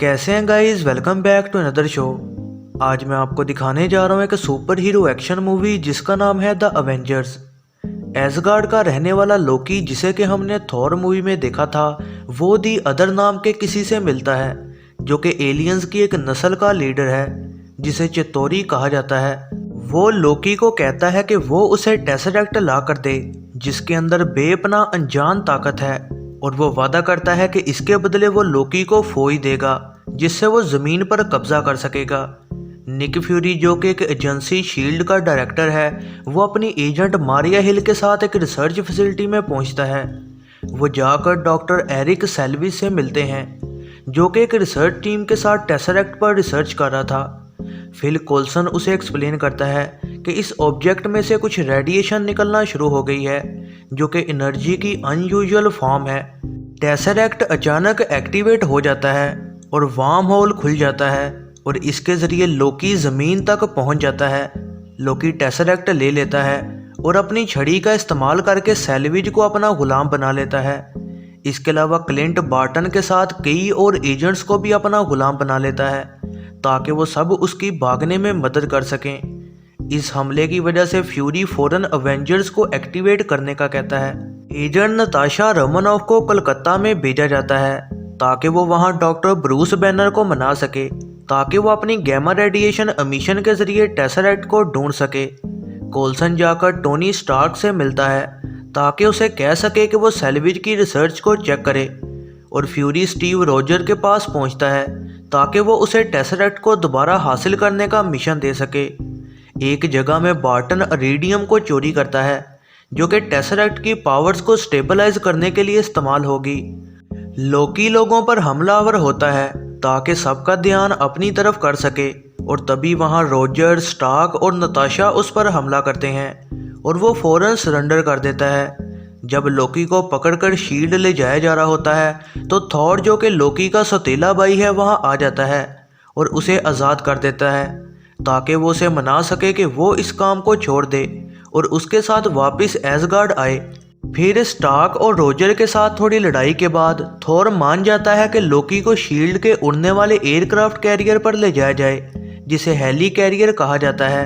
कैसे हैं guys, welcome back to another show. आज मैं आपको दिखाने जा रहा हूँ एक सुपर हीरो एक्शन मूवी जिसका नाम है द अवेंजर्स। एसगार्ड का रहने वाला लोकी, जिसे कि हमने थॉर मूवी में देखा था, वो दी अदर नाम के किसी से मिलता है जो कि एलियंस की एक नस्ल का लीडर है जिसे चितौरी कहा जाता है। वो लोकी को कहता है कि वो उसे टेसरेक्ट ला कर दे जिसके अंदर बेपनाह अनजान ताकत है, और वो वादा करता है कि इसके बदले वो लोकी को फोई देगा जिससे वो ज़मीन पर कब्जा कर सकेगा। निक फ्यूरी, जो कि एक एजेंसी शील्ड का डायरेक्टर है, वो अपनी एजेंट मारिया हिल के साथ एक रिसर्च फैसिलिटी में पहुंचता है। वो जाकर डॉक्टर एरिक सेल्वी से मिलते हैं जो कि एक रिसर्च टीम के साथ टेसरेक्ट पर रिसर्च कर रहा था। फिल कोल्सन उसे एक्सप्लेन करता है कि इस ऑब्जेक्ट में से कुछ रेडिएशन निकलना शुरू हो गई है जो कि एनर्जी की अनयूजुअल फॉर्म है। टेसरेक्ट अचानक एक्टिवेट हो जाता है और वार्म होल खुल जाता है और इसके ज़रिए लोकी ज़मीन तक पहुंच जाता है। लोकी टेसरेक्ट ले लेता है और अपनी छड़ी का इस्तेमाल करके सैल्विज को अपना गुलाम बना लेता है। इसके अलावा क्लिंट बार्टन के साथ कई और एजेंट्स को भी अपना गुलाम बना लेता है ताकि वो सब उसकी भागने में मदद कर सकें। इस हमले की वजह से फ्यूरी फौरन अवेंजर्स को एक्टिवेट करने का कहता है। एजेंट नताशा रोमानोफ को कलकत्ता में भेजा जाता है ताकि वो वहां डॉक्टर ब्रूस बैनर को मना सके ताकि वो अपनी गैमा रेडिएशन एमिशन के जरिए टेसरेक्ट को ढूंढ सके। कोल्सन जाकर टोनी स्टार्क से मिलता है ताकि उसे कह सके कि वो सैल्विज की रिसर्च को चेक करे, और फ्यूरी स्टीव रोजर के पास पहुंचता है ताकि वो उसे टेसरेक्ट को दोबारा हासिल करने का मिशन दे सके। एक जगह में बार्टन इरिडियम को चोरी करता है जो कि टेसरेक्ट की पावर्स को स्टेबलाइज करने के लिए इस्तेमाल होगी। लोकी लोगों पर हमलावर होता है ताकि सबका ध्यान अपनी तरफ कर सके, और तभी वहां रोजर, स्टार्क और नताशा उस पर हमला करते हैं और वो फौरन सरेंडर कर देता है। जब लोकी को पकड़कर शील्ड ले जाया जा रहा होता है तो थॉर, जो कि लोकी का सौतेला भाई है, वहां आ जाता है और उसे आज़ाद कर देता है ताकि वो उसे मना सके कि वो इस काम को छोड़ दे और उसके साथ वापस एसगार्ड आए। फिर स्टार्क और रोजर के साथ थोड़ी लड़ाई के बाद थॉर मान जाता है कि लोकी को शील्ड के उड़ने वाले एयरक्राफ्ट कैरियर पर ले जाया जाए जिसे हेली कैरियर कहा जाता है।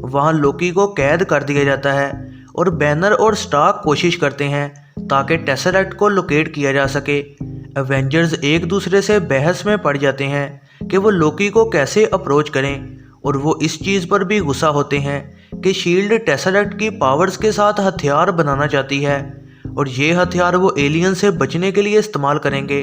वहां लोकी को कैद कर दिया जाता है और बैनर और स्टार्क कोशिश करते हैं ताकि टेसरेक्ट को लोकेट किया जा सके। एवेंजर्स एक दूसरे से बहस में पड़ जाते हैं कि वो लोकी को कैसे अप्रोच करें, और वो इस चीज़ पर भी गुस्सा होते हैं कि शील्ड टेसरेक्ट की पावर्स के साथ हथियार बनाना चाहती है और ये हथियार वो एलियन से बचने के लिए इस्तेमाल करेंगे।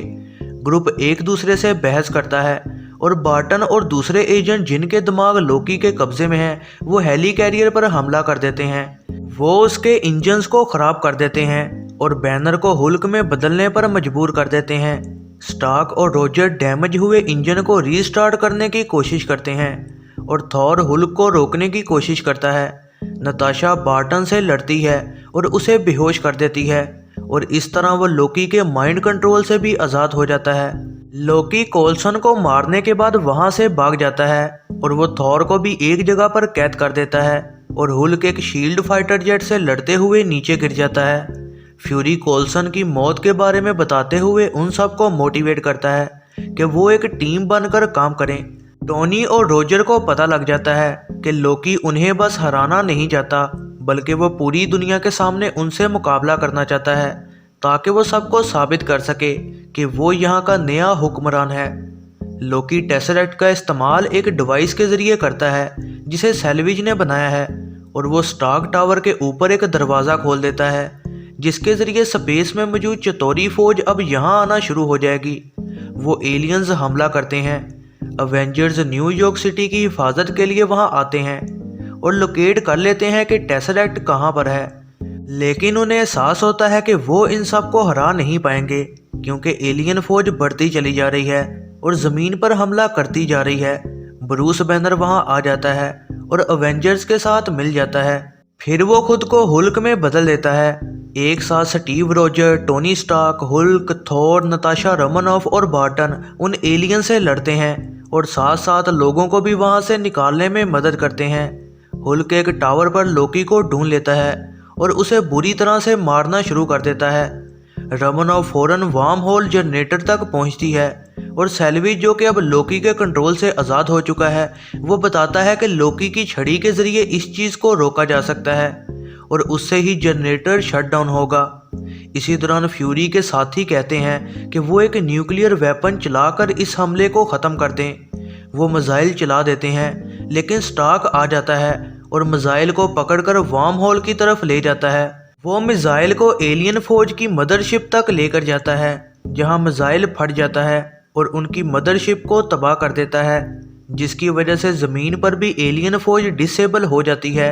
ग्रुप एक दूसरे से बहस करता है और बार्टन और दूसरे एजेंट, जिनके दिमाग लोकी के कब्जे में हैं, वो हेली कैरियर पर हमला कर देते हैं। वो उसके इंजन्स को ख़राब कर देते हैं और बैनर को हुल्क में बदलने पर मजबूर कर देते हैं। स्टार्क और रोजर डैमेज हुए इंजन को रीस्टार्ट करने की कोशिश करते हैं और थॉर हुल्क को रोकने की कोशिश करता है। नताशा बार्टन से लड़ती है और उसे बेहोश कर देती है, और इस तरह वो लोकी के माइंड कंट्रोल से भी आज़ाद हो जाता है। लोकी कोल्सन को मारने के बाद वहां से भाग जाता है और वो थॉर को भी एक जगह पर कैद कर देता है, और हुल्क एक शील्ड फाइटर जेट से लड़ते हुए नीचे गिर जाता है। फ्यूरी कोल्सन की मौत के बारे में बताते हुए उन सबको मोटिवेट करता है कि वो एक टीम बनकर काम करें। टोनी और रोजर को पता लग जाता है कि लोकी उन्हें बस हराना नहीं चाहता, बल्कि वो पूरी दुनिया के सामने उनसे मुकाबला करना चाहता है ताकि वो सबको साबित कर सके कि वो यहाँ का नया हुक्मरान है। लोकी टेसरेक्ट का इस्तेमाल एक डिवाइस के ज़रिए करता है जिसे सैल्विज ने बनाया है, और वो स्टार्क टावर के ऊपर एक दरवाज़ा खोल देता है जिसके ज़रिए स्पेस में मौजूद चितौरी फौज अब यहाँ आना शुरू हो जाएगी। वो एलियंस हमला करते हैं। अवेंजर्स न्यूयॉर्क सिटी की हिफाजत के लिए वहां आते हैं और लोकेट कर लेते हैं कि टेसरेक्ट कहां पर है, लेकिन उन्हें एहसास होता है कि वो इन सब को हरा नहीं पाएंगे क्योंकि एलियन फौज बढ़ती चली जा रही है और ज़मीन पर हमला करती जा रही है। ब्रूस बैनर वहां आ जाता है और अवेंजर्स के साथ मिल जाता है। फिर वो खुद को हुल्क में बदल देता है। एक साथ Steve Roger, Tony Stark, Hulk, Thor, Natasha Romanoff और बार्टन उन एलियन से लड़ते हैं और साथ साथ लोगों को भी वहां से निकालने में मदद करते हैं। हुल्क एक टावर पर लोकी को ढूंढ लेता है और उसे बुरी तरह से मारना शुरू कर देता है। रोमानोफ फौरन वार्म होल जनरेटर तक पहुंचती है और सेल्वी जो कि अब लोकी के कंट्रोल से आज़ाद हो चुका है, वो बताता है कि लोकी की छड़ी के ज़रिए इस चीज़ को रोका जा सकता है और उससे ही जनरेटर शट डाउन होगा। इसी दौरान फ्यूरी के साथी कहते हैं कि वो एक न्यूक्लियर वेपन चलाकर इस हमले को ख़त्म कर दें। वो मिसाइल चला देते हैं लेकिन स्टार्क आ जाता है और मिसाइल को पकड़कर वार्म होल की तरफ ले जाता है। वो मिसाइल को एलियन फौज की मदरशिप तक लेकर जाता है जहां मिसाइल फट जाता है और उनकी मदरशिप को तबाह कर देता है, जिसकी वजह से ज़मीन पर भी एलियन फौज डिसेबल हो जाती है।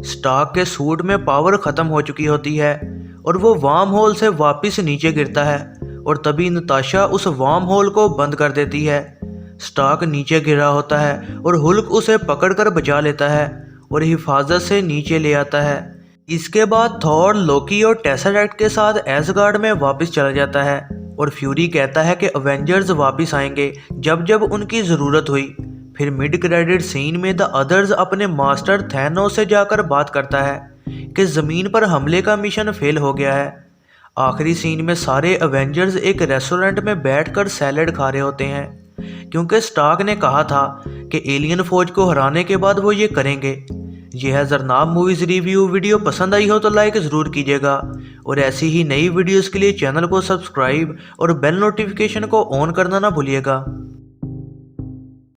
स्टार्क के सूट में पावर ख़त्म हो चुकी होती है और वो वार्म होल से वापस नीचे गिरता है और तभी नताशा उस वार्म होल को बंद कर देती है। स्टार्क नीचे गिरा होता है और हुल्क उसे पकड़कर बचा लेता है और हिफाजत से नीचे ले आता है। इसके बाद थॉर, लोकी और टेसरेक्ट के साथ एसगार्ड में वापस चला जाता है और फ्यूरी कहता है कि अवेंजर्स वापस आएंगे जब जब उनकी ज़रूरत हुई। फिर मिड क्रेडिट सीन में द अदर्स अपने मास्टर थैनोस से जाकर बात करता है कि ज़मीन पर हमले का मिशन फेल हो गया है। आखिरी सीन में सारे अवेंजर्स एक रेस्टोरेंट में बैठकर सैलेड खा रहे होते हैं क्योंकि स्टार्क ने कहा था कि एलियन फौज को हराने के बाद वो ये करेंगे। यह है जरनाब मूवीज़ रिव्यू। वीडियो पसंद आई हो तो लाइक ज़रूर कीजिएगा और ऐसी ही नई वीडियोस के लिए चैनल को सब्सक्राइब और बेल नोटिफिकेशन को ऑन करना ना भूलिएगा।